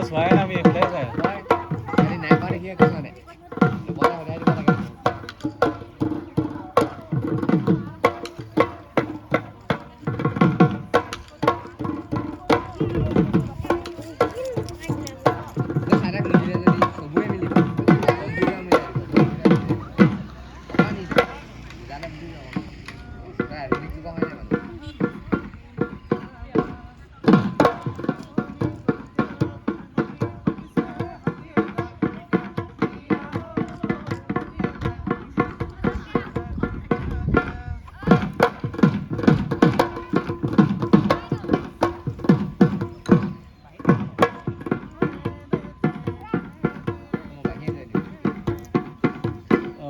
চোৱাই নাই আমি এইফালে যায় নাই পোৱা দেখি একো মানে ল'বলৈ সদায় দিব লাগে সাদা নিদিলে যদি চবৰে মিলিব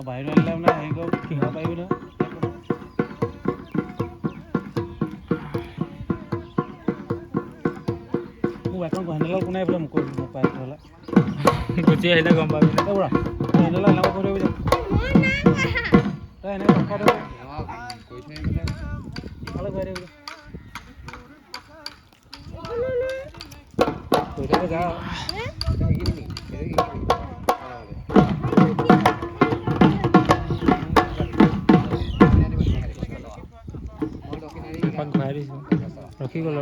বাহিৰত আনিলে মানে হেৰি কৰিব কিনিব পাৰিবি নহয় মোক এখন হেণ্ডেলত কোনে এইফালে মোক পাই হ'লে গুচি আহিলে গম পাবি নে বুঢ়া হেণ্ডেলত এনেকৈ কৰি দিবি তই এনেকৈ ৰখাই দিব ইফালে গৈ দিবি কৈ থাকে যা ঘূৰাই দিছোঁ ৰখি গ'ল